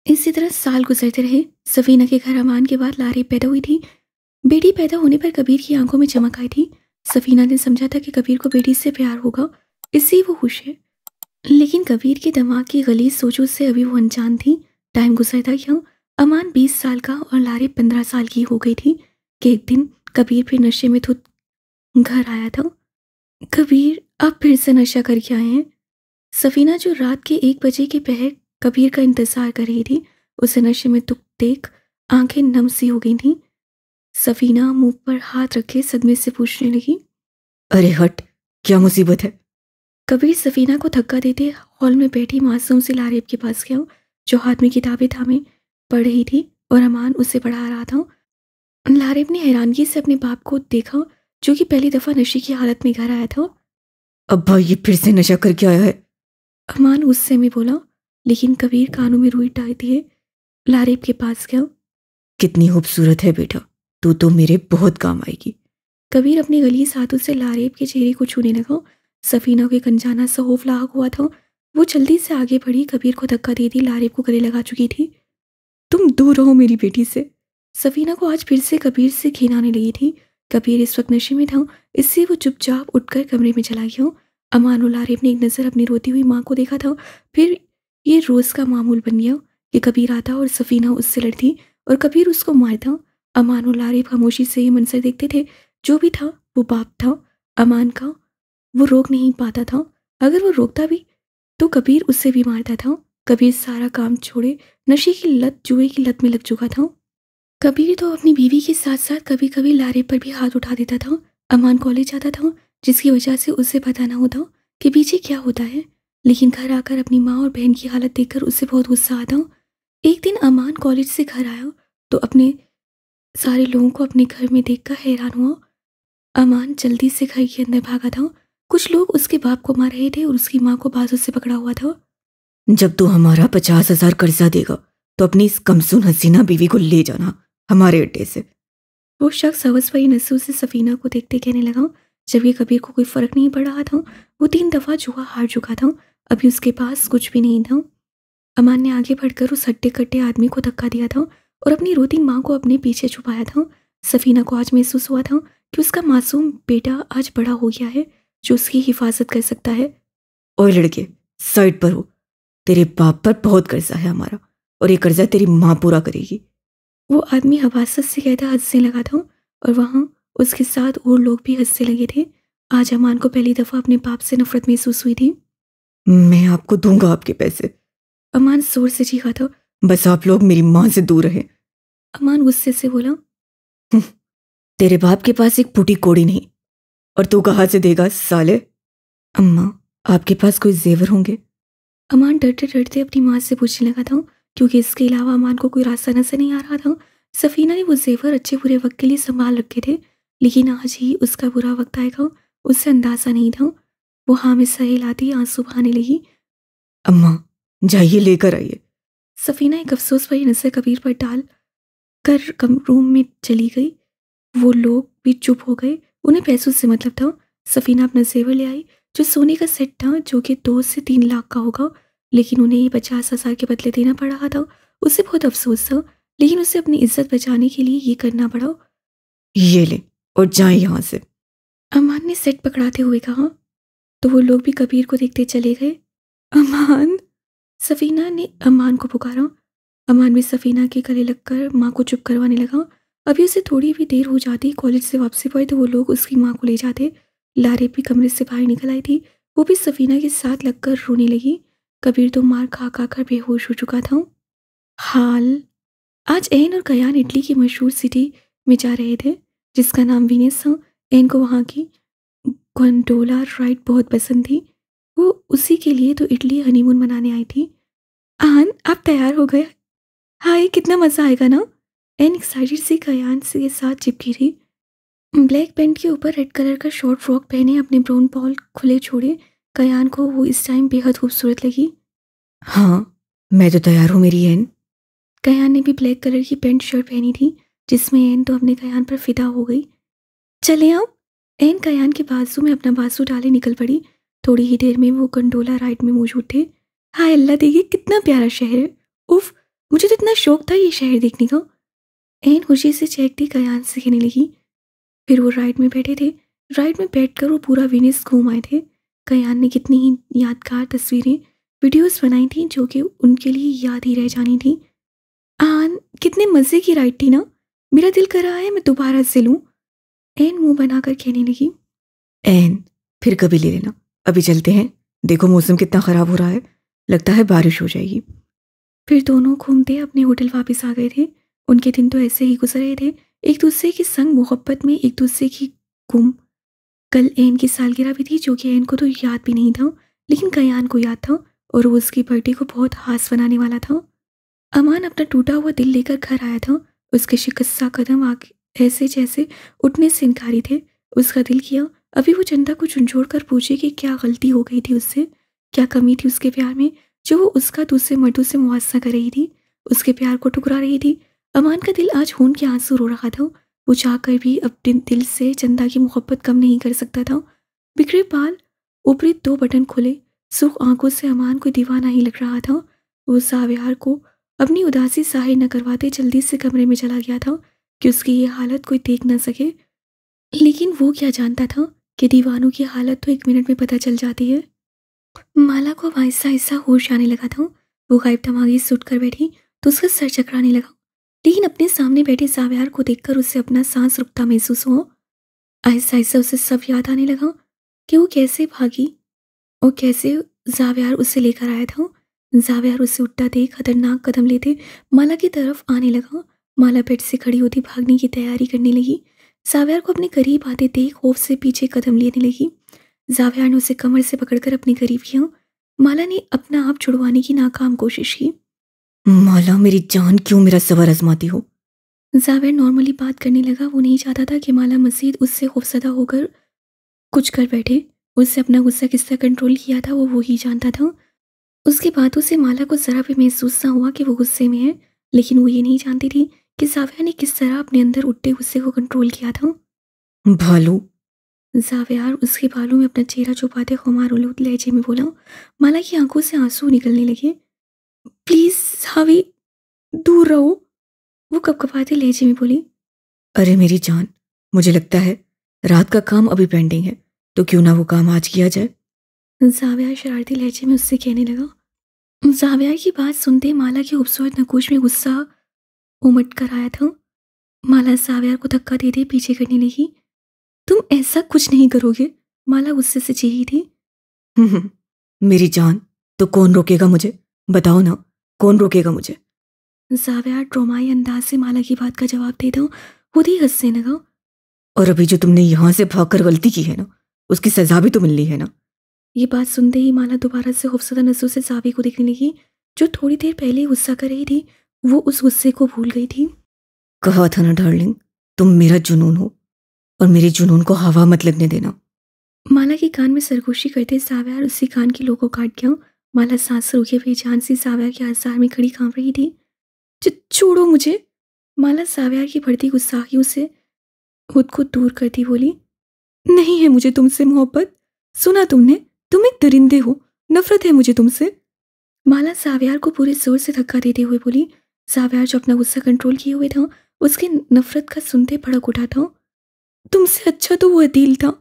इसी तरह साल गुजरते रहे। सफीना के घर अमान के बाद लारी पैदा हुई थी। बेटी पैदा होने पर कबीर की आंखों में चमक आई थी। सफीना ने समझा था कि कबीर को बेटी से प्यार होगा, इससे वो खुश है। लेकिन कबीर के दिमाग की गलीज सोचों से अभी वो अनजान थी। टाइम गुजरता गया। अमान 20 साल का और लारी 15 साल की हो गई थी कि एक दिन कबीर फिर नशे में धुत घर आया था। कबीर, आप फिर से नशा करके आए हैं? सफीना जो रात के 1 बजे के पहर कबीर का इंतजार कर रही थी, उसे नशे में धुत देख आंखें नम सी हो गई थीं। सफीना मुंह पर हाथ रखे सदमे से पूछने लगी, अरे हट, क्या मुसीबत है? कबीर सफीना को धक्का देते हॉल में बैठी मासूम सी लारेब के पास गया, जो हाथ में किताबें थामे पढ़ रही थी और अमान उसे पढ़ा रहा था। लारेब ने हैरानगी से अपने बाप को देखा, जो कि पहली दफा नशे की हालत में घर आया था। अब्बा, ये फिर से नशा करके आया है। अमान गुस्से में बोला, लेकिन कबीर कानों में रुई डाल दिए लारेब के पास गया। कितनी खूबसूरत है बेटा, तू तो मेरे बहुत काम आएगी। कबीर अपने गलीस हाथों से लारेब के चेहरे को छूने लगा। सफीना को एक अनजाना सा खौफ लाक हुआ था। वो जल्दी से आगे बढ़ी, कबीर को धक्का देती लारेब को गले लगा चुकी थी। तुम दूर रहो मेरी बेटी से। सफीना को आज फिर से कबीर से घिन आने लगी थी। कबीर इस वक्त नशे में था, इससे वो चुपचाप उठकर कमरे में चला गया। अमान और लारेब ने एक नज़र अपनी रोती हुई माँ को देखा था। फिर ये रोज़ का मामूल बन गया कि कबीर आता और सफीना उससे लड़ती और कबीर उसको मारता। अमान और लारेब खामोशी से ये मंजर देखते थे। जो भी था वो बाप था अमान का, वो रोक नहीं पाता था। अगर वो रोकता भी तो कबीर उससे भी मारता था। कबीर सारा काम छोड़े नशे की लत, जुए की लत में लग चुका था। कबीर तो अपनी बीवी के साथ साथ कभी कभी लारे पर भी हाथ उठा देता था। अमान कॉलेज जाता था, जिसकी वजह से उसे पता ना होता कि पीछे क्या होता है। लेकिन घर आकर अपनी माँ और बहन की हालत देखकर उसे बहुत गुस्सा आता। एक दिन अमान कॉलेज से घर आया तो अपने सारे लोगों को अपने घर में देखकर हैरान हुआ। अमान जल्दी से घर के अंदर भागा था। कुछ लोग उसके बाप को मार रहे थे और उसकी माँ को बाजू से पकड़ा हुआ था। जब तू हमारा 50,000 कर्जा देगा तो अपनी इस कमसून हसीना बीवी को ले जाना हमारे अड्डे से। वो शख्स हवस भरी नजरों से सफीना को देखते कहने लगा। जबकि कबीर को कोई फर्क नहीं पड़ रहा था। वो 3 दफा जुआ हार चुका था, अभी उसके पास कुछ भी नहीं था। अमान ने आगे बढ़कर उस हट्टे कट्टे आदमी को धक्का दिया था और अपनी रोती माँ को अपने पीछे छुपाया था। सफीना को आज महसूस हुआ था कि उसका मासूम बेटा आज बड़ा हो गया है, जो उसकी हिफाजत कर सकता है। और लड़के, साइड पर हो। तेरे बाप पर बहुत कर्जा है हमारा, और ये कर्जा तेरी माँ पूरा करेगी। वो आदमी हवासत से कहता हंसने लगा था और वहाँ उसके साथ और लोग भी हंसने लगे थे। आज अमान को पहली दफा अपने बाप से नफरत महसूस हुई थी। मैं आपको दूंगा आपके पैसे। अमान जोर से चीखा था। बस आप लोग मेरी माँ से दूर रहें। अमान गुस्से से बोला, तेरे बाप के पास एक फूटी कोड़ी नहीं, और तू कहाँ से देगा साले? अम्मा, आपके पास कोई जेवर होंगे? अमान डरते डरते अपनी माँ से पूछने लगा था, क्योंकि इसके अलावा अमान को कोई रास्ता नजर नहीं आ रहा था। सफीना ने वो जेवर अच्छे बुरे वक्त के लिए संभाल रखे थे, लेकिन आज ही उसका बुरा वक्त आएगा, उससे अंदाजा नहीं था। वो हाँ में सर हिलाती आंसू बहाने लगी। अम्मा, जाइए लेकर आइए। सफीना एक अफसोस भरी नजर कबीर पर डाल कर रूम में चली गई। वो लोग भी चुप हो गए, उन्हें पैसों से मतलब था। सफीना अपना जेवर ले आई, जो सोने का सेट था, जो कि 2 से 3 लाख का होगा, लेकिन उन्हें ये 50,000 के बदले देना पड़ रहा था। उसे बहुत अफसोस था, लेकिन उसे अपनी इज्जत बचाने के लिए ये करना पड़ा। ये ले और जाए यहाँ से। अमान ने सेट पकड़ाते हुए कहा, तो वो लोग भी कबीर को देखते चले गए। अमान, सफीना ने अमान को पुकारा। अमान भी सफीना के गले लगकर माँ को चुप करवाने लगा। अभी उसे थोड़ी भी देर हो जाती कॉलेज से वापसी पाई तो वो लोग उसकी माँ को ले जाते। लारे भी कमरे से बाहर निकल आई थी, वो भी सफीना के साथ लगकर रोने लगी। कबीर तो मार खा खा कर बेहोश हो चुका था। हाल आज एन और कयान इटली की मशहूर सिटी में जा रहे थे, जिसका नाम वीनस था। एन को वहाँ की गोंडोला राइड बहुत पसंद थी। वो उसी के लिए तो इटली हनीमून मनाने आई थी। आन, आप तैयार हो गए? हाय, कितना मज़ा आएगा ना। एन एक्साइटेड सी कयान से साथ चिपकी थी। ब्लैक पैंट के ऊपर रेड कलर का शॉर्ट फ्रॉक पहने अपने ब्राउन बॉल खुले छोड़े कयान को वो इस टाइम बेहद खूबसूरत लगी। हाँ, मैं तो तैयार हूँ मेरी एन। कयान ने भी ब्लैक कलर की पैंट शर्ट पहनी थी, जिसमें एन तो अपने कयान पर फिदा हो गई। चले आप। एन कयान के बाजू में अपना बाजू डाले निकल पड़ी। थोड़ी ही देर में वो गंडोला राइड में मौजूद थे। हाय अल्लाह, देखिए कितना प्यारा शहर है। उफ, मुझे तो इतना शौक था ये शहर देखने का। एन खुशी से चेकती कयान से कहने लगी। फिर वो राइड में बैठे थे। राइड में बैठकर वो पूरा वेनिस घूम आए थे। कयान ने कितनी ही यादगार तस्वीरें, वीडियोस बनाई थी जो कि उनके लिए याद ही रह जानी थी। आन, कितने मज़े की राइड थी ना। मेरा दिल कर रहा है मैं दोबारा से लूँ। एन मुंह बनाकर कहने लगी। एन, फिर कभी ले लेना, अभी चलते हैं। देखो मौसम कितना ख़राब हो रहा है, लगता है बारिश हो जाएगी। फिर दोनों घूमते अपने होटल वापस आ गए थे। उनके दिन तो ऐसे ही गुजर रहे थे, एक दूसरे के संग मोहब्बत में, एक दूसरे की गुम। कल एन की सालगिरह भी थी जो कि एन को तो याद भी नहीं था, लेकिन कयान को याद था और वो उसकी बर्थडे को बहुत खास बनाने वाला था। अमान अपना टूटा हुआ दिल लेकर घर आया था। उसके शिकस्ता कदम आगे ऐसे जैसे उठने से इनकारी थे। उसका दिल किया अभी वो चंदा को झुंझोड़ कर पूछे कि क्या गलती हो गई थी उससे, क्या कमी थी उसके प्यार में जो वो उसका दूसरे मर्दों से मुआवजा कर रही थी, उसके प्यार को ठुकरा रही थी। अमान का दिल आज खून के आंसू रो रहा था। वो चाहकर भी अपने दिल से चंदा की मोहब्बत कम नहीं कर सकता था। बिखरे बाल, ऊपरी 2 बटन खुले, सूख आंखों से अमान को दीवाना ही लग रहा था। वो सावियार को अपनी उदासी जाहिर न करवाते जल्दी से कमरे में चला गया था कि उसकी ये हालत कोई देख न सके। लेकिन वो क्या जानता था कि दीवानों की हालत तो 1 मिनट में पता चल जाती है। माला को अब आहिस्ता आहिस्ता होश आने लगा था। वो गायब दिमागी से उठकर बैठी तो उसका सर चकराने लगा, लेकिन अपने सामने बैठे सावियार को देखकर उसे अपना सांस रुकता महसूस हुआ। आहिस्ता आहिस्ता उसे सब याद आने लगा कि वो कैसे भागी और कैसे जावियार उसे लेकर आया था। जावियार उसे उठता देख खतरनाक कदम लेते माला की तरफ आने लगा। माला बेड से खड़ी होती भागने की तैयारी करने लगी। जावियार को अपने करीब आते देख खौफ से पीछे कदम लेने लगी। जावियार ने उसे कमर से पकड़कर अपने करीब किया। माला ने अपना आप छुड़वाने की नाकाम कोशिश की। माला मेरी जान, क्यों मेरा सबर आजमाती हो? जावियार नॉर्मली बात करने लगा। वो नहीं चाहता था कि माला मजीद उससे खौफजदा होकर कुछ कर बैठे। उससे अपना गुस्सा किस तरह कंट्रोल किया था वो ही जानता था। उसकी बातों से माला को ज़रा भी महसूस ना हुआ कि वो गुस्से में है, लेकिन वो ये नहीं जानती थी कि जाविया ने किस तरह अपने अंदर उठते गुस्से को कंट्रोल किया था। भालू, जावियार उसके बालों में अपना चेहरा छुपाते खुमार उलूद लहजे में बोला। माला की आंखों से आंसू निकलने लगे। प्लीज जावी, दूर रहो, वो कपकपाते लहजे में बोली। अरे मेरी जान, मुझे लगता है रात का काम अभी पेंडिंग है, तो क्यों ना वो काम आज किया जाए? जाविया शरारती लहजे में उससे कहने लगा। जाविया की बात सुनते माला की खूबसूरत नकुश में गुस्सा उमट कर आया था। माला जाविया को धक्का देते पीछे करने लगी। तुम ऐसा कुछ नहीं करोगे, माला गुस्से से चीखी थी। मेरी जान, तो कौन रोकेगा मुझे? बताओ ना, कौन रोकेगा मुझे? जाविया ट्रोमाई अंदाज से माला की बात का जवाब देता खुद ही हंसने लगा। और अभी जो तुमने यहां से भागकर गलती की है ना, उसकी सजा भी तो मिलनी है ना। ये बात सुनते ही माला दोबारा से खौफजदा नजरों से जावी को देखने लगी जो थोड़ी देर पहले गुस्सा कर रही थी। वो उस गुस्से को भूल गई थी। कहा था ना डार्लिंग, तुम मेरा जुनून हो और मेरे जुनून को हवा मत लगने देना। माला के कान में सरगोशी करते जाविया उसी कान की लोगों काट गया। माला सांस रोके बेजान सी जाविया के आसार में खड़ी कांप रही थी। छोड़ो मुझे, माला जाविया की बढ़ती गुस्साखियों से खुद को दूर करती बोली। नहीं है मुझे तुमसे मोहब्बत, सुना तुमने, तुम एक दरिंदे हो, नफरत है मुझे तुमसे। माला जावियार को पूरे जोर से धक्का देते हुए बोली। जावियार जो अपना गुस्सा कंट्रोल किए हुए था, उसके नफरत का सुनते भड़क उठा था। तुमसे अच्छा तो वो अदील था।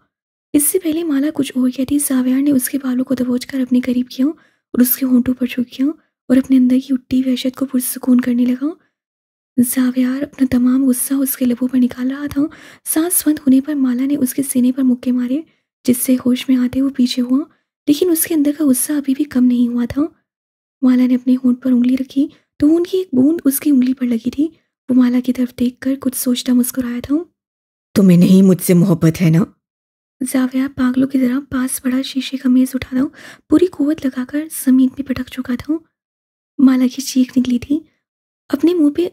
इससे पहले माला कुछ और कहती, जावियार ने उसके बालों को दबोचकर अपने करीब किया और उसके होंठों पर छू किया और अपने अंदर की उठती वहशत को पुरसुकून करने लगा। जावियार अपना तमाम गुस्सा उसके लबों पर निकाल रहा था। सांस बंद होने पर माला ने उसके सीने पर मुक्के मारे, जिससे होश में आते वो पीछे हुआ, लेकिन उसके अंदर का गुस्सा अभी भी कम नहीं हुआ था। माला ने अपने होंठ पर उंगली रखी तो उनकी एक बूंद उसकी उंगली पर लगी थी। वो माला की तरफ देखकर कुछ सोचता मुस्कुराया था। तुम्हें नहीं मुझसे मोहब्बत है ना? जाविया पागलों की तरह पास पड़ा शीशे का मेज उठा था, पूरी कुव्वत लगाकर जमीन पे पटक चुका था। माला की चीख निकली थी। अपने मुंह पे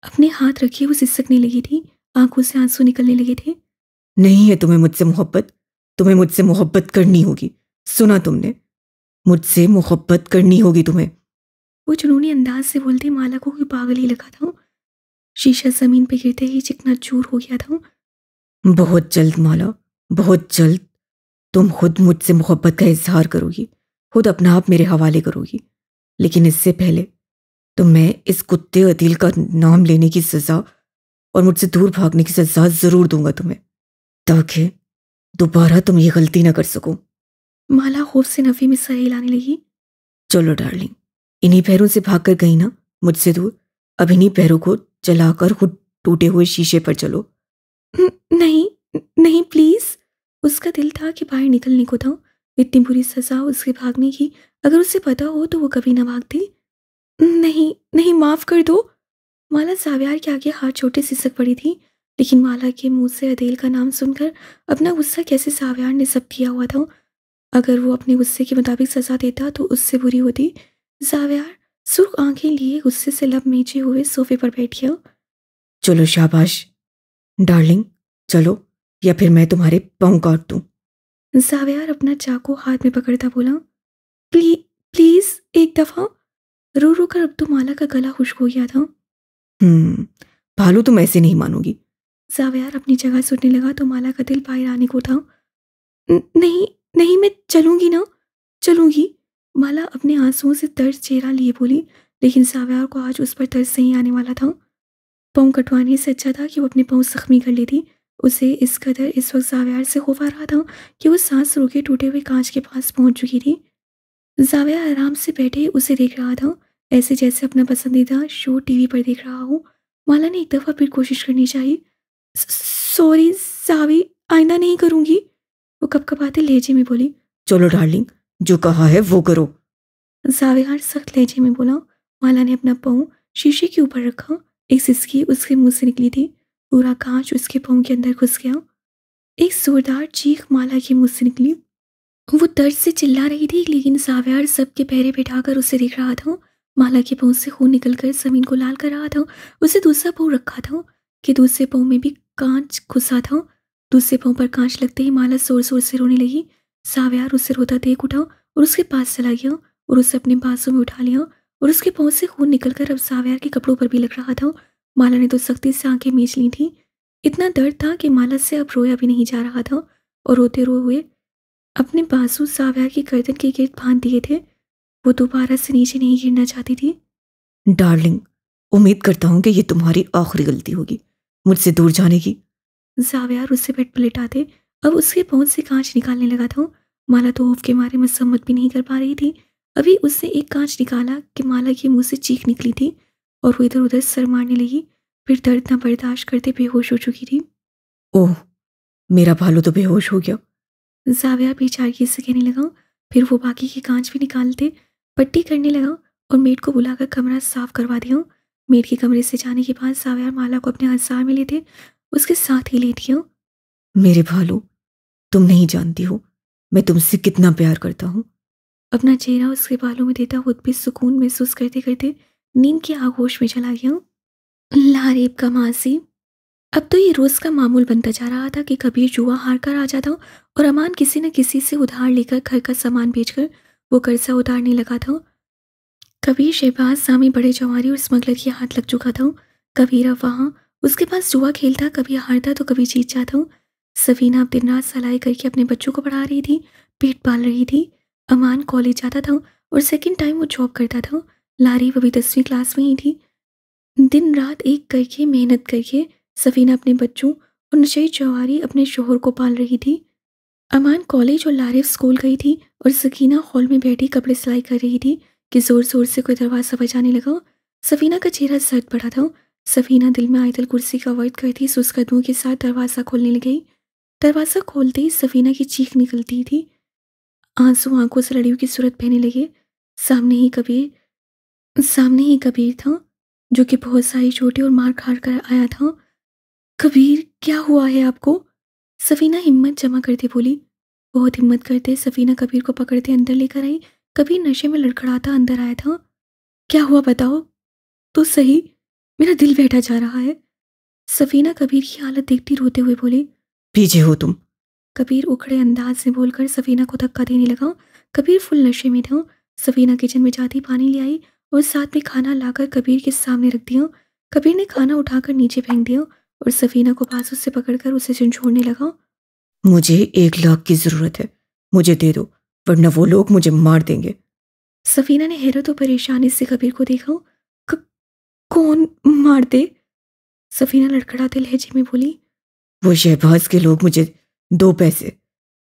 अपने हाथ रखे वो सिसकने लगी थी। आंखों से आंसू निकलने लगे थे। नहीं है तुम्हें मुझसे मोहब्बत, तुम्हें मुझसे मोहब्बत करनी होगी। सुना तुमने, मुझसे मोहब्बत करनी होगी तुम्हें। वो जुनूनी अंदाज से बोलते माला को कोई पागल ही लगा था। शीशा जमीन पे गिरते ही चिकना चूर हो गया था। बहुत जल्द माला, बहुत जल्द तुम खुद मुझसे मोहब्बत का इजहार करोगी, खुद अपना आप मेरे हवाले करोगी। लेकिन इससे पहले तो मैं इस कुत्ते अदील का नाम लेने की सजा और मुझसे दूर भागने की सजा जरूर दूंगा तुम्हें, ताकि दोबारा तुम ये गलती ना कर सको। माला खौफ से नफी में सर हिलाने लगी। चलो डार्लिंग, इन्हीं पैरों से भागकर गई ना मुझसे दूर, अब इन्हीं पैरों को चलाकर खुद टूटे हुए शीशे पर चलो। नहीं नहीं प्लीज। उसका दिल था कि बाहर निकलने को था। इतनी बुरी सजा उसके भागने की, अगर उसे पता हो तो वो कभी ना भागती। नहीं नहीं, माफ कर दो। माला जावियार के आगे हाथ छोटे सिसक पड़ी थी, लेकिन माला के मुंह से अदेल का नाम सुनकर अपना गुस्सा कैसे जावियार ने सब किया हुआ था। अगर वो अपने गुस्से के मुताबिक सजा देता तो उससे बुरी होती। जावियार सुर्ख आंखें लिए गुस्से से लब मीचे हुए सोफे पर बैठ गया। चलो शाबाश डार्लिंग, चलो, या फिर मैं तुम्हारे पाँव काट दूं। जावियार अपना चाकू हाथ में पकड़ता बोला, प्लीज एक दफा। रो रो कर अब तो माला का गला खुश्क हो गया था। भालू, तुम ऐसे नहीं मानोगी। जावियार अपनी जगह से उठने लगा तो माला का दिल बाहर आने को था। नहीं नहीं, मैं चलूंगी ना, चलूंगी। माला अपने आंसुओं से तरस चेहरा लिए बोली, लेकिन जावियार को आज उस पर तरस नहीं आने वाला था। पाँव कटवाने से अच्छा था कि वो अपने पाँव जख्मी कर लेती। उसे इस कदर इस वक्त जावियार से खौफ आ रहा था कि वो सांस रोके टूटे हुए कांच के पास पहुंच चुकी थी। जावियार आराम से बैठे उसे देख रहा था, ऐसे जैसे अपना पसंदीदा शो टीवी पर देख रहा हो। माला ने एक दफ़ा फिर कोशिश करनी चाहिए। सॉरी जावी, आइंदा नहीं करूंगी, वो कपकपाते लहजे में बोली। चलो डार्लिंग, जो कहा है वो करो। जावियार सख्त लहजे में बोला। माला ने अपना पाँव शीशे के ऊपर रखा। एक सिसकी उसके मुंह से निकली थी, पूरा कांच उसके पाँव के अंदर घुस गया। एक जोरदार चीख माला के मुंह से निकली। वो दर्द से चिल्ला रही थी, लेकिन जावियार सबके पैरे बैठाकर उसे देख रहा था। माला के पाँव से खून निकलकर जमीन को लाल कर रहा था। उसे दूसरा पाँव रखा था कि दूसरे पाँव में भी कांच घुसा था। दूसरे पाँव पर कांच लगते ही माला जोर जोर से रोने लगी। जावियार उसे रोता देख उठा और उसके पास चला गया और उसे अपने बाजू में उठा लिया और उसके पाँव से खून निकलकर अब जावियार के कपड़ों पर भी लग रहा था। माला ने तो सख्ती से आंखें मीच ली थी। इतना दर्द था कि माला से अब रोया भी नहीं जा रहा था और रोते रोए हुए अपने बाजू जावियार की गर्दन के गिर्द बांध दिए थे। वो दोबारा से नीचे नहीं गिरना चाहती थी। डार्लिंग, उम्मीद करता हूँ कि ये तुम्हारी आखिरी गलती होगी मुझसे दूर जाने की। जावियार उससे पेट पलटाते अब उसके पहुंच से कांच निकालने लगा था। माला तो खौफ के मारे मसम्मत भी नहीं कर पा रही थी। अभी उसने एक कांच निकाला कि माला के मुंह से चीख निकली थी और वो इधर उधर सर मारने लगी। फिर दर्द न बर्दाश्त करते बेहोश हो चुकी थी। ओह, मेरा भालू तो बेहोश हो गया। जावियार बेचारगी से कहने लगा। फिर वो बाकी के कांच भी निकालते पट्टी करने लगा और मेड को बुलाकर कमरा साफ करवा दिया। मेड के कमरे से जाने के बाद जावियार माला को अपने हंसार में लेते उसके साथ ही लेट गया। मेरे भालू, तुम नहीं जानती हो मैं तुमसे कितना प्यार करता हूँ। अपना चेहरा उसके बालों में देता खुद भी सुकून महसूस करते करते नींद के आगोश में चला गया। लारेब का मासी। अब तो ये रोज का मामूल बनता जा रहा था कि कबीर जुआ हार कर आ जाता और अमान किसी न किसी से उधार लेकर घर का सामान बेचकर वो कर्जा उतारने लगा था। कबीर शहबाज सामी बड़े जवारी और स्मगलर के हाथ लग चुका था। कबीर अब वहाँ उसके पास जुआ खेलता, कभी हारता तो कभी जीत जाता। सफीना अब दिन रात सलाई करके अपने बच्चों को पढ़ा रही थी, पेट पाल रही थी। अमान कॉलेज जाता था और सेकंड टाइम वो जॉब करता था। लारी अभी 10वीं क्लास में ही थी। दिन रात एक करके मेहनत करके सफीना अपने बच्चों और नशई जवारी अपने शोहर को पाल रही थी। अमान कॉलेज और लारिफ स्कूल गई थी और सकीना हॉल में बैठी कपड़े सिलाई कर रही थी कि जोर जोर से कोई दरवाज़ा बजाने लगा। सफीना का चेहरा सर्द पड़ा था। सफीना दिल में आयतल कुर्सी का वर्द करती सुस्त कदमों के साथ दरवाज़ा खोलने लगी। दरवाज़ा खोलते ही सफीना की चीख निकलती थी। आंसू आंखों से लड़ियों की सूरत बहने लगे। सामने ही कबीर था, जो कि बहुत सारी चोटें और मार खार कर आया था। कबीर, क्या हुआ है आपको? सफीना हिम्मत जमा करते बोली। बहुत हिम्मत करते सफीना कबीर को पकड़ते अंदर लेकर आई। कबीर नशे में लड़खड़ाता अंदर आया था। क्या हुआ बताओ तो सही, मेरा दिल बैठा जा रहा है। सफीना कबीर की हालत देखती रोते हुए बोली। पीछे हो तुम। कबीर उखड़े अंदाज से बोलकर सफीना को धक्का देने लगा। कबीर फुल नशे में था। सफीना किचन में जाती पानी ले आई और साथ में खाना लाकर कबीर के सामने रख दिया। कबीर ने खाना उठाकर नीचे फेंक दिया और सफीना को बाजू से पकड़कर उसे झंझोड़ने लगा। मुझे 1 लाख की जरूरत है, मुझे दे दो, वरना वो लोग मुझे मार देंगे। सफीना ने हैरत और परेशानी से कबीर को देखा। मार दे। सफीना लड़खड़ाते लहजे में बोली। वो शहबाज के लोग मुझे 2 पैसे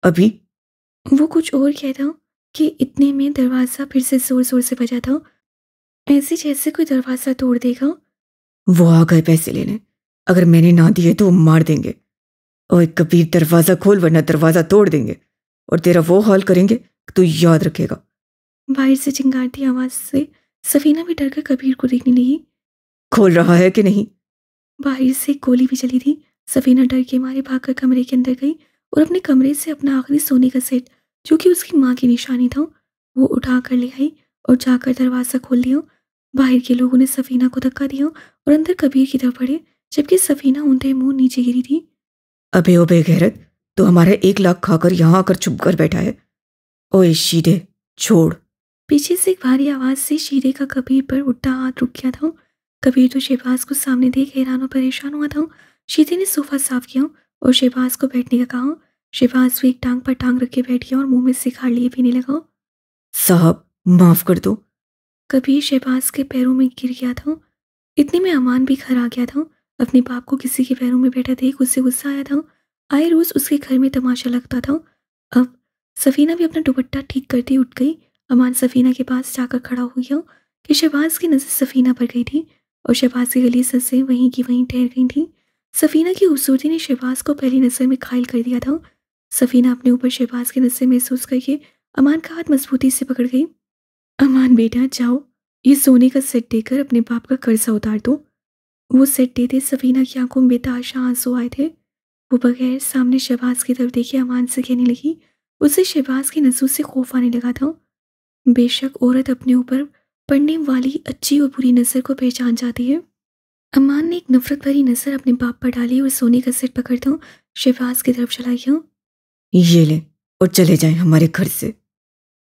अभी। वो कुछ और कहता कि इतने में दरवाज़ा फिर से जोर जोर से बजा था, ऐसे जैसे कोई दरवाज़ा तोड़ देगा। वो आ गए पैसे लेने, अगर मैंने ना दिए तो वो मार देंगे। और कबीर दरवाज़ा खोल वरना दरवाज़ा तोड़ देंगे और तेरा वो हाल करेंगे तो याद रखेगा। बाहर से चिंगारती आवाज़ से सफीना भी डरकर कबीर को देखने लगी। खोल रहा है कि नहीं? बाहर से एक गोली भी चली थी। सफीना डर के मारे भागकर कमरे के अंदर गई और अपने कमरे से अपना आखिरी सोने का सेट, जो कि उसकी माँ की निशानी था, वो उठा कर ले आई और जाकर दरवाज़ा खोल दिया। बाहर के लोगों ने सफीना को धक्का दिया और अंदर कबीर की तरफ बढ़े, जबकि सफीना ऊंधे मुंह नीचे गिरी थी। अबे ओ बेगैरत, तो हमारा 1 लाख खाकर यहाँ आकर छुप कर बैठा है। ओए शीदे छोड़। पीछे से एक भारी आवाज़ से शीरे का कबीर पर उठता हाथ रुक गया था। कबीर तो शहबाज को सामने देख हैरान और परेशान हुआ था। शीरे ने सोफा साफ किया और शहबाज को बैठने का कहा। शहबाज भी एक टांग पर टांग रख के बैठ गया और मुंह में सिखार लिए पीने लगा। साहब माफ कर दो। कबीर शहबाज के पैरों में गिर गया था। इतने में अमान भी घर आ गया था। अपने बाप को किसी के पैरों में बैठा देख उससे गुस्सा आया था। आए रोज उसके घर में तमाशा लगता था। अब सफीना भी अपना दुपट्टा ठीक करती उठ गई। अमान सफीना के पास जाकर खड़ा हो गया कि शहबाज की नज़र सफीना पर गई थी और शहबाज की गली ससें वहीं की वहीं ठहर गई थी। सफीना की खूबसूरती ने शहबाज को पहली नज़र में घायल कर दिया था। सफीना अपने ऊपर शहबाज की नज़र महसूस करके अमान का हाथ मजबूती से पकड़ गई। अमान बेटा जाओ, ये सोने का सेट देकर अपने बाप का कर्जा उतार दो। वो सेट देते सफीना की आंखों में बेतहाशा आंसू आए थे। वो बगैर सामने शहबाज की तरफ देखे अमान से कहने लगी। उसे शहबाज की नजरों से खौफ आने लगा था। बेशक औरत अपने ऊपर पड़ने वाली अच्छी और बुरी नज़र को पहचान जाती है। अमान ने एक नफरत भरी नज़र अपने बाप पर डाली और सोने का सेट पकड़ता शहबाज की तरफ चला गया। ये ले और चले जाएं हमारे घर से।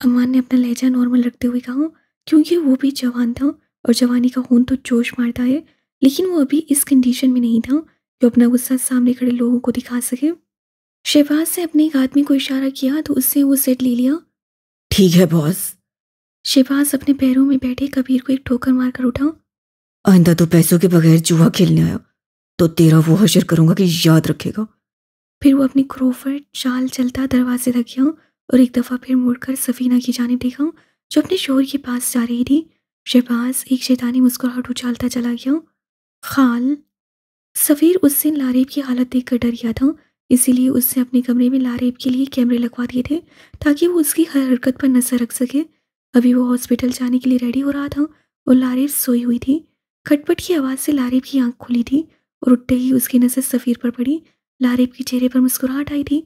अमान ने अपना लहजा नॉर्मल रखते हुए कहा, क्योंकि वो भी जवान था और जवानी का खून तो जोश मारता है, लेकिन वो अभी इस कंडीशन में नहीं था कि अपना गुस्सा सामने खड़े लोगों को दिखा सके। शहबाज ने अपने एक आदमी को इशारा किया तो उससे वो सेट ले लिया। ठीक है बॉस। शहबाज अपने पैरों में बैठे कबीर को एक ठोकर मारकर उठा। आइंदा तो पैसों के बगैर जुआ खेलने आया तो तेरा वो हशर करूंगा कि याद रखेगा। फिर वो अपनी क्रोफर्ड चाल चलता दरवाजे तक गया और एक दफ़ा फिर मुड़कर सफीना की जानिब देखा जो अपने शोहर के पास जा रही थी। शहबाज एक शैतानी मुस्कुराहट उछालता चला गया। खाल। सफ़ीर उस दिन लारेब की हालत देखकर डर गया था, इसीलिए उसने अपने कमरे में लारेब के लिए कैमरे लगवा दिए थे ताकि वो उसकी हर हरकत पर नजर रख सके। अभी वो हॉस्पिटल जाने के लिए रेडी हो रहा था और लारेब सोई हुई थी। खटपट की आवाज़ से लारेब की आंख खुली थी और उठते ही उसकी नज़र सफ़ीर पर पड़ी। लारेब के चेहरे पर मुस्कुराहट आई थी।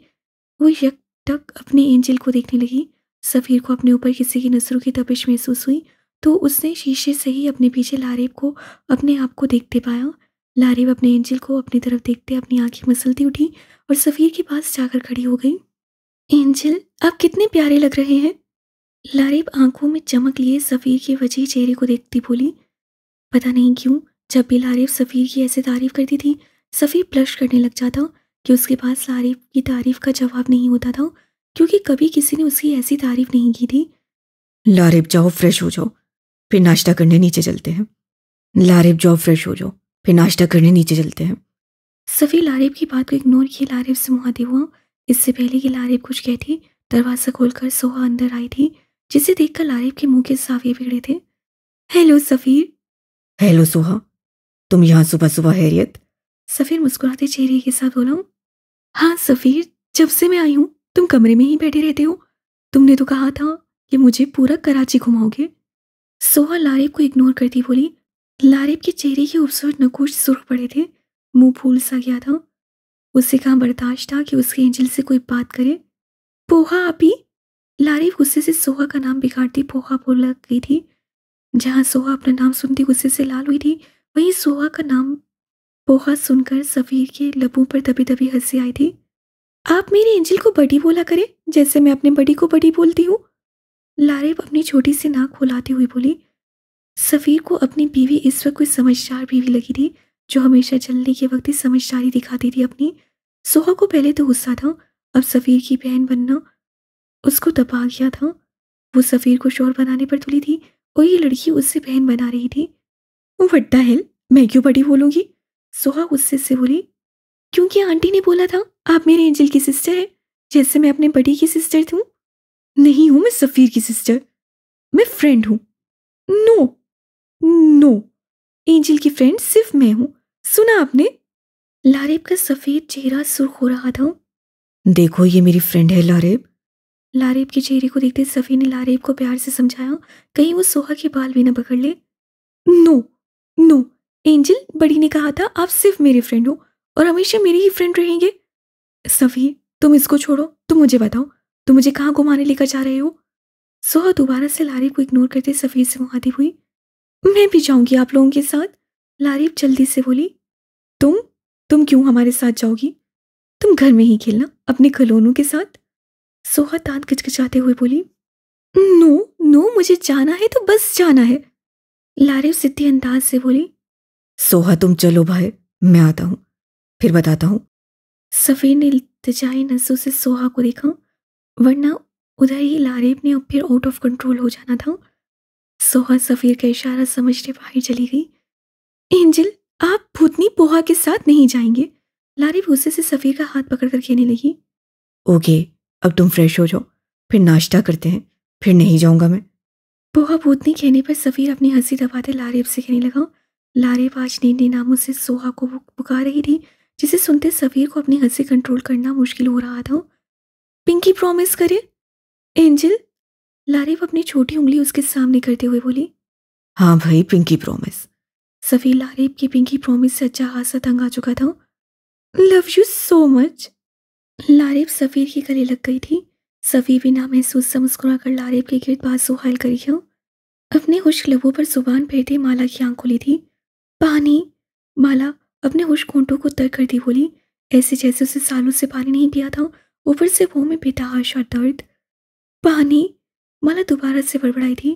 वो यकटक अपने एंजल को देखने लगी। सफ़ीर को अपने ऊपर किसी की नज़रों की तपिश महसूस हुई तो उसने शीशे से ही अपने पीछे लारेब को अपने आप को देखते पाया। लारेब अपने एंजल को अपनी तरफ देखते अपनी आंखें मसलती उठी और सफ़ीर के पास जाकर खड़ी हो गई। एंजल, आप कितने प्यारे लग रहे हैं। लारेब आंखों में चमक लिए सफ़ीर के वजह चेहरे को देखती बोली। पता नहीं क्यों जब भी लारेब सफ़ीर की ऐसे तारीफ करती थी सफ़ीर ब्लश करने लग जाता कि उसके पास लारेब की तारीफ का जवाब नहीं होता था, क्योंकि कभी किसी ने उसकी ऐसी तारीफ नहीं की थी। लारेब जाओ फ्रेश हो जाओ, फिर नाश्ता करने नीचे चलते हैं। लारेब जाओ फ्रेश हो जाओ, फिर नाश्ता करने नीचे चलते हैं। सफ़ीर लारेब की बात को इग्नोर किए लारेब से मुहाते हुआ। इससे पहले कि लारेब कुछ कहती दरवाज़ा खोलकर सोहा अंदर आई थी, जिसे देखकर लारेब के मुंह के साविये बिगड़े थे। हेलो सफ़ीर। हेलो सोहा, तुम यहाँ सुबह सुबह हैरियत? सफ़ीर मुस्कुराते चेहरे के साथ बोला। हाँ सफ़ीर, जब से मैं आई हूँ तुम कमरे में ही बैठे रहते हो। तुमने तो कहा था कि मुझे पूरा कराची घुमाओगे। सोहा लारेब को इग्नोर करती बोली। लारेब के चेहरे के खूबसूरत नकुश सुर्ख पड़े थे, मुंह फूल सा गया था। उससे कहाँ बर्दाश्त था कि उसके एंजल से कोई बात करे। पोहा आपी। लारेब गुस्से से सोहा का नाम बिगाड़ती पोहा बोल लग गई थी। जहाँ सोहा अपना नाम सुनती गुस्से से लाल हुई थी, वहीं सोहा का नाम पोहा सुनकर सफ़ीर के लबों पर दबी दबी हंसी आई थी। आप मेरे एंजल को बड़ी बोला करें जैसे मैं अपने बड़ी को बड़ी बोलती हूँ। लारेब अपनी छोटी सी नाक खुलाती हुई बोली। सफ़ीर को अपनी बीवी इस वक्त कोई समझदार बीवी लगी थी, जो हमेशा जलने के वक्त ही समझदारी दिखाती थी अपनी। सोहा को पहले तो गुस्सा था, अब सफ़ीर की बहन बनना उसको दबा गया था। वो सफ़ीर को शोर बनाने पर तुली थी और ये लड़की उससे बहन बना रही थी। व्हाट द हेल, मैं क्यों बड़ी बोलूंगी? सोहा गुस्से से बोली। क्योंकि आंटी ने बोला था आप मेरे एंजल की सिस्टर है, जैसे मैं अपने बड़ी की सिस्टर हूँ। नहीं हूं मैं सफीर की सिस्टर, मैं फ्रेंड हूं। नो नो, एंजल की फ्रेंड सिर्फ मैं हूं, सुना आपने? लारेब का सफेद चेहरा सुर्ख हो रहा था। देखो ये मेरी फ्रेंड है लारेब। लारेब के चेहरे को देखते सफी ने लारेब को प्यार से समझाया, कहीं वो सोहा के बाल भी न पकड़ ले। नो नो, एंजल बड़ी ने कहा था आप सिर्फ मेरे फ्रेंड हो और हमेशा मेरी ही फ्रेंड रहेंगे। सफी तुम इसको छोड़ो, तुम मुझे बताओ तुम मुझे कहाँ घुमाने लेकर जा रहे हो? सोहा दोबारा से लारेब को इग्नोर करते सफीर से मुखातिब हुई। मैं भी जाऊंगी आप लोगों के साथ, लारेब जल्दी से बोली। तुम क्यों हमारे साथ जाओगी? तुम घर में ही खेलना अपने खिलौनों के साथ। सोहा दांत किचकिचाते हुए बोली। नो नो, मुझे जाना है तो बस जाना है, लारेब सिद्धि अंदाज से बोली। सोहा तुम चलो भाई, मैं आता हूँ, फिर बताता हूँ। सफीर ने इल्तिजाई नजरों से सोहा को देखा, वरना उधर ही लारेब ने अब फिर आउट ऑफ कंट्रोल हो जाना था। सोहा सफीर का इशारा समझते बाहर चली गई। एंजल आप भूतनी पोहा के साथ नहीं जाएंगे, लारेब गुस्से से सफीर का हाथ पकड़कर कहने लगी। ओके, अब तुम फ्रेश हो जाओ, फिर नाश्ता करते हैं, फिर नहीं जाऊंगा मैं। पोहा भूतनी कहने पर सफीर अपनी हंसी दबाते लारेब से कहने लगा। लारेब आज नए नए नामों से सोहा को पुकार रही थी, जिसे सुनते सफीर को अपनी हंसी कंट्रोल करना मुश्किल हो रहा था। पिंकी प्रॉमिस करे एंजल, लारेब अपनी छोटी उंगली उसके सामने करते हुए बोली। हाँ भाई, पिंकी प्रॉमिस। सफीर लारेब की पिंकी प्रॉमिस से अच्छा खासा तंग आ चुका था। Love you so much, Laraib Safeer के गले लग गई थी। सफीर बिना महसूस सा मुस्कुरा कर लारेब के गिर्द बात सुहाल करी है। अपने खुश्क लबों पर जुबान फेरते माला की आंख खुली थी। पानी, माला अपने खुश्क होंठों को तर करती बोली, ऐसे जैसे उसे सालों से पानी नहीं पिया था, ऊपर से मुंह में बेतहाशा दर्द। पानी, माला दोबारा से बड़बड़ाई थी।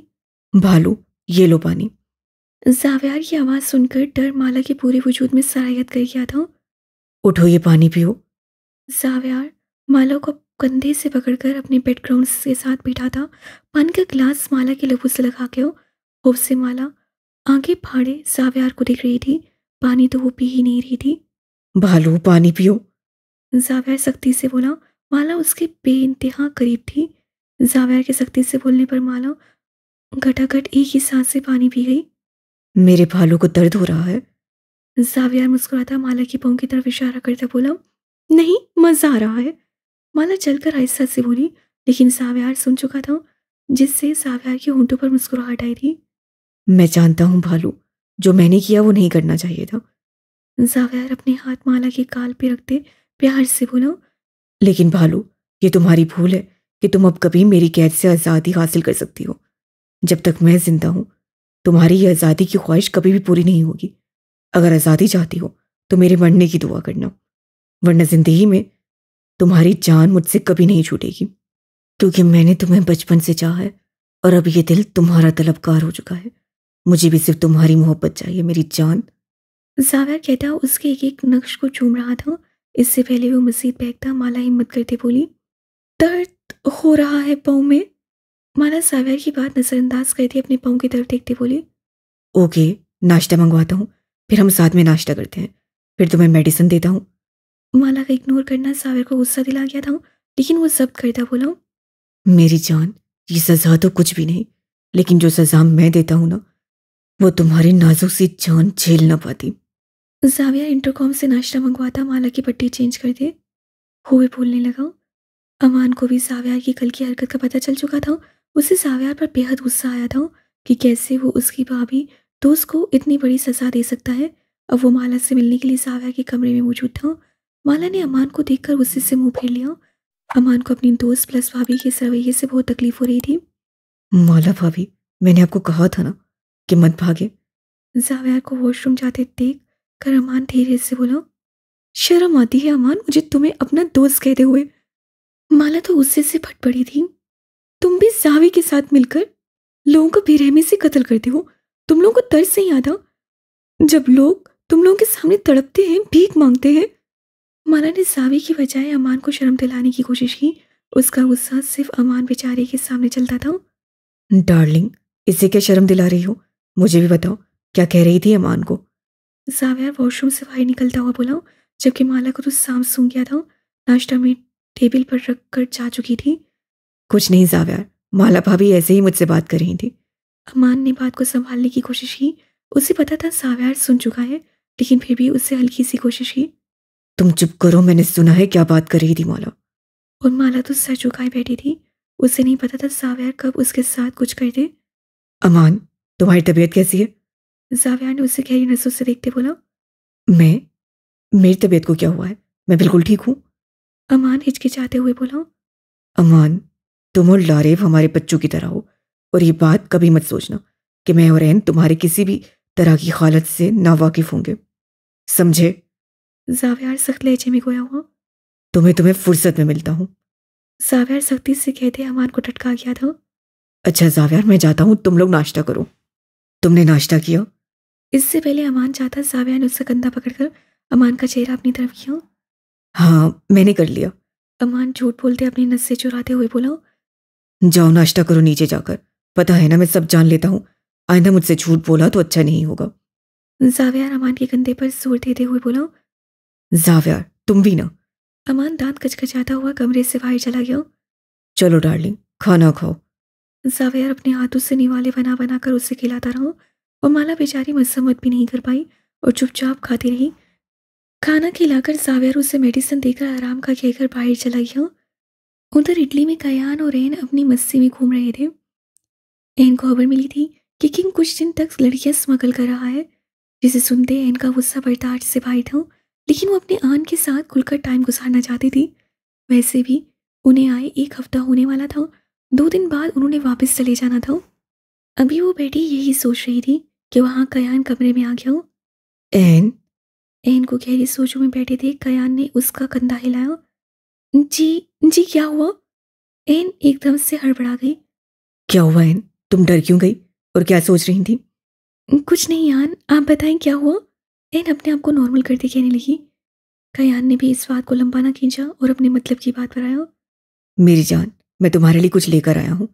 भालू ये लो पानी। जावियार की आवाज सुनकर डर माला के पूरे वजूद में सरायत कर गया था। उठो ये पानी पियो। जावियार माला को कंधे से पकड़कर अपने बैकग्राउंड के साथ बैठा था। पानी का गिलास माला के लबों से लगा के होप से माला आंखें फाड़े जावियार को देख रही थी। पानी तो वो पी ही नहीं रही थी। भालू पानी पियो। जावियार सख्ती से बोला। माला उसके बेइंतहा करीब थी। जावियार के सख्ती से बोलने पर माला घटाघट एक ही सांस से पानी पी गई। मेरे भालू को दर्द हो रहा है। जावियार मुस्कुराता माला की पाँव की तरफ इशारा करता बोला। नहीं, मजा आ रहा है, माला चलकर आहिस्ता से बोली, लेकिन जावियार सुन चुका था, जिससे जावियार के होंठों पर मुस्कुराहट आई थी। मैं जानता हूँ भालू, जो मैंने किया वो नहीं करना चाहिए था। जावियार अपने हाथ माला के गाल पे रखते प्यार से बोला। लेकिन भालू, ये तुम्हारी भूल है कि तुम अब कभी मेरी कैद से आज़ादी हासिल कर सकती हो। जब तक मैं जिंदा हूं, तुम्हारी ये आज़ादी की ख्वाहिश कभी भी पूरी नहीं होगी। अगर आज़ादी चाहती हो तो मेरे मरने की दुआ करना, वरना जिंदगी में तुम्हारी जान मुझसे कभी नहीं छूटेगी, क्योंकि मैंने तुम्हें बचपन से चाहा है और अब ये दिल तुम्हारा तलबगार हो चुका है। मुझे भी सिर्फ तुम्हारी मोहब्बत चाहिए मेरी जान। जावियार कहता उसके एक एक नक्श को चूम रहा था। इससे पहले वो मजीद बहकता माला हिम्मत करते बोली। दर्द हो रहा है पाँव में, माला जावियार की बात नजरअंदाज करती अपने पाँव की तरफ देखते बोली। ओके, नाश्ता मंगवाता हूँ, फिर हम साथ में नाश्ता करते हैं, फिर तुम्हें मेडिसिन देता हूँ। माला का इग्नोर करना जावियार को गुस्सा दिला गया था, लेकिन वो जब्त करता बोला। मेरी जान, ये सजा तो कुछ भी नहीं, लेकिन जो सजा मैं देता हूं ना, वो तुम्हारी नाजुक सी जान झेल ना पाती। जावियार इंटरकॉम से नाश्ता मंगवाता माला की पट्टी चेंज कर दे हुए बोलने लगा। अमान को भी जावियार की कल की हरकत का पता चल चुका था। उसे जावियार पर बेहद गुस्सा आया था कि कैसे वो उसकी भाभी दोस्त को इतनी बड़ी सजा दे सकता है। अब वो माला से मिलने के लिए जावियार के कमरे में मौजूद था। माला ने अमान को देखकर गुस्से से मुंह फेर लिया। अमान को अपनी दोस्त प्लस भाभी के इस रवैये से बहुत तकलीफ हो रही थी। माला भाभी, मैंने आपको कहा था ना कि मत भागे। जावियार को वॉशरूम जाते देख कर अमान धीरे से बोला। शर्म आती है अमान मुझे तुम्हें अपना दोस्त कहते हुए। माला तो गुस्से से फट पड़ी थी। तुम भी जावी के साथ मिलकर लोगों को बेरहमी से कत्ल करते हो। तुम लोगों को तरस नहीं आता जब लोग तुम लोगों के सामने तड़पते हैं, भीख मांगते हैं। माला ने जावी की बजाय अमान को शर्म दिलाने की कोशिश की। उसका गुस्सा सिर्फ अमान बेचारे के सामने चलता था। डार्लिंग, इसे क्या शर्म दिला रही हो? मुझे भी बताओ, क्या कह रही थी अमान को? जावियर वॉशरूम से बाहर निकलता हुआ बोला, जबकि माला को तो सांप सूंघ गया था। नाश्ता में टेबल पर रख कर जा चुकी थी। कुछ नहीं जावियर, माला भाभी ऐसे ही मुझसे बात कर रही थी। अमान ने बात को संभालने की कोशिश की। उसे पता था जावियर सुन चुका है, लेकिन फिर भी उससे हल्की सी कोशिश की। तुम चुप करो, मैंने सुना है क्या बात कर रही थी माला। और माला तो सर झुकाए बैठी थी। उसे नहीं पता था जावियर कब उसके साथ कुछ कर दे। अमान, तुम्हारी तबीयत कैसी है? जावियर ने उसे गहरी नजरों से देखते बोला। मेरी तबीयत को क्या हुआ है? मैं बिल्कुल ठीक हूँ। अमान हिचकिचाते हुए बोला। अमान, तुम और लारेब हमारे बच्चों की तरह हो, और ये बात कभी मत सोचना कि मैं और एन तुम्हारे किसी भी तरह की हालत से नावाकिफ होंगे, समझे? जावियर सख्त लहजे में गोया हुआ। तुम्हें फुर्सत में मिलता हूँ। जावियर सख्ती से कहते अमान को टटका गया था। अच्छा जावियर, मैं जाता हूँ, तुम लोग नाश्ता करो। तुमने नाश्ता किया? इससे पहले अमान जाता, जावियर ने उसका कंधा पकड़कर अमान का चेहरा अपनी तरफ किया। हाँ, मैंने कर लिया। अमान झूठ बोलते अपनी नस से चुराते हुए बोला। जाओ नाश्ता करो नीचे जाकर। पता है ना, मैं सब जान लेता हूँ। आइंदा मुझसे झूठ बोला तो अच्छा नहीं होगा। जावियर अमान के कंधे पर जोर देते हुए बोला। जावियर, तुम भी ना। अमान दांत कचकचाता हुआ कमरे से बाहर चला गया। चलो डार्लिंग, खाना खाओ। जावियर अपने हाथों से निवाले बना बना कर उसे खिलाता रहा, और माला बेचारी मसम्मत भी नहीं कर पाई और चुपचाप खाती रही। खाना खिलाकर जावियर उसे मेडिसिन देकर आराम का कहकर बाहर चला गया। उधर इटली में कयान और एन अपनी मस्ती में घूम रहे थे। एन को खबर मिली थी कि किंग कुछ दिन तक लड़कियां स्मगल कर रहा है, जिसे सुनते एन का गुस्सा बर्दाश्त से बाहर था, लेकिन वो अपने आन के साथ खुलकर टाइम गुजारना चाहती थी। वैसे भी उन्हें आए 1 हफ्ता होने वाला था। 2 दिन बाद उन्होंने वापस चले जाना था। अभी वो बेटी यही सोच रही थी कि वहां कयान कमरे में आ गया हो। एन? एन को गहरी सोचों में बैठे थे। कयान ने उसका कंधा हिलाया। जी जी, क्या हुआ? एन एकदम से हड़बड़ा गई। क्या हुआ एन? तुम डर क्यों गई और क्या सोच रही थी? कुछ नहीं यान, आप बताएं क्या हुआ? एन अपने आप को नॉर्मल करते कहने लगी। कयान ने भी इस बात को लंबा ना खींचा और अपने मतलब की बात बढ़ाया। मेरी जान, मैं तुम्हारे लिए कुछ लेकर आया हूँ,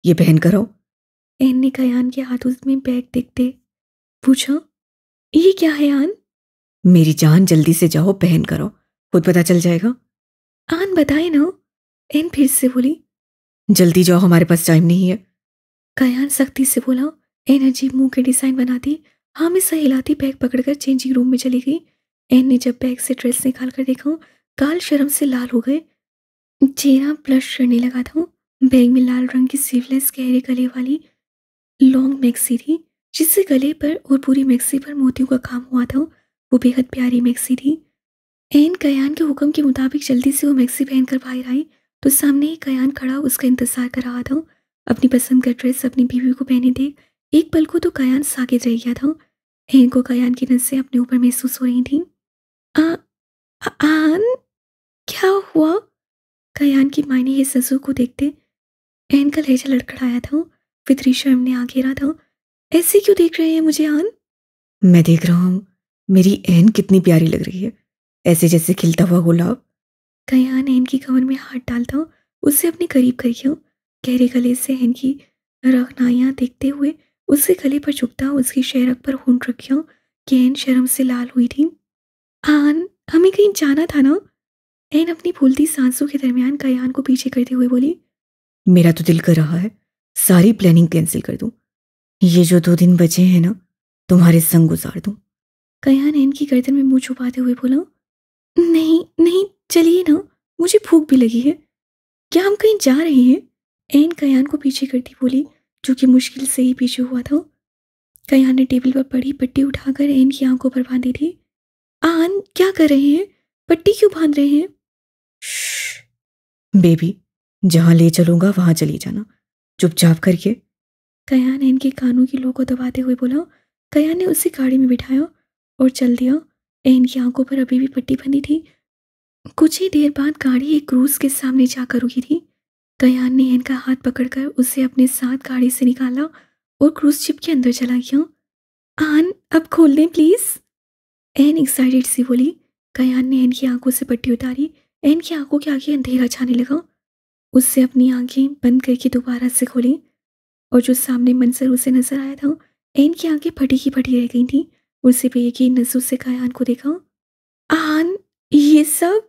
ये पहन कर आओ। एन ने कयान के हाथों में बैग देखते पूछा, ये क्या है यान? मेरी जान, जल्दी से जाओ, पहन कर आओ, खुद पता चल जाएगा। आन बताए ना। एन फिर से बोली। जल्दी जाओ, हमारे पास टाइम नहीं है। कयान सख्ती से बोला। एन अजीब मुंह के डिजाइन बनाती हाँ में सही हिलाती बैग पकड़कर चेंजिंग रूम में चली गई। एन ने जब बैग से ड्रेस निकाल कर देखा, गाल शर्म से लाल हो गए, चेहरा ब्लश करने लगा था। बैग में लाल रंग की स्लीवलेस गहरे गले वाली लॉन्ग मैक्सी थी, जिससे गले पर और पूरी मैक्सी पर मोतियों का काम हुआ था। वो बेहद प्यारी मैक्सी थी। एन कयान के हुक्म के मुताबिक जल्दी से वो मैक्सी पहनकर बाहर आई तो सामने एक कयान खड़ा उसका इंतजार कर रहा था। अपनी पसंद का ड्रेस अपनी बीवी को पहने देख एक पल को तो कयान साकित रह गया था। एन को कयान की नसें अपने ऊपर महसूस हो रही थी। आन, क्या हुआ? कयान की मायने ये ससुर को देखते एन का लहजा लड़खड़ाया था। फितरी शर्म ने आ घेरा था। ऐसे क्यों देख रहे हैं मुझे आन? मैं देख रहा हूँ, मेरी एन कितनी प्यारी लग रही है, ऐसे जैसे खिलता हुआ गुलाब। कयान एन की कमर में हाथ डालता उससे अपने करीब कर गया। गहरे गले से एन की रखनाइयाँ देखते हुए उसके गले पर झुकता उसकी शहरक पर होंठ रखिया कि एन शर्म से लाल हुई थी। आन, हमें कहीं जाना था ना? एन अपनी फूलती सांसों के दरमियान कयान को पीछे करते हुए बोली। मेरा तो दिल कर रहा है सारी प्लानिंग कैंसिल कर दूं, ये जो 2 दिन बचे हैं ना, तुम्हारे संग गुजार दूं। कयान एन की गर्दन में मुंह छुपाते हुए बोला। नहीं नहीं, चलिए ना, मुझे भूख भी लगी है। क्या हम कहीं जा रहे हैं? एन कयान को पीछे करती बोली, जो कि मुश्किल से ही पीछे हुआ था। कयान ने टेबल पर पड़ी पट्टी उठाकर एन की आंखों पर बांधी थी। आन, क्या कर रहे हैं? पट्टी क्यों बांध रहे हैं? बेबी, जहां ले चलूंगा वहां चली जाना, चुपचाप करके। कयान एन के कानों की लो को दबाते हुए बोला। कयान ने उसे गाड़ी में बिठाया और चल दिया। एन की आंखों पर अभी भी पट्टी बंधी थी। कुछ ही देर बाद गाड़ी एक क्रूज के सामने जाकर रुकी थी। कयान ने एन का हाथ पकड़कर उसे अपने साथ गाड़ी से निकाला और क्रूज शिप के अंदर चला गया। आन, अब खोल दें प्लीज, एन एक्साइटेड सी बोली। कयान ने एन की आंखों से पट्टी उतारी। एन की आंखों के आगे अंधेरा छाने लगा। उससे अपनी आंखें बंद करके दोबारा से खोली और जो सामने मंजर उसे नजर आया था, एन की आंखें फटी की फटी रह गई थी। उसे बेयकीन नजरों से कयान को देखा। आन, ये सब?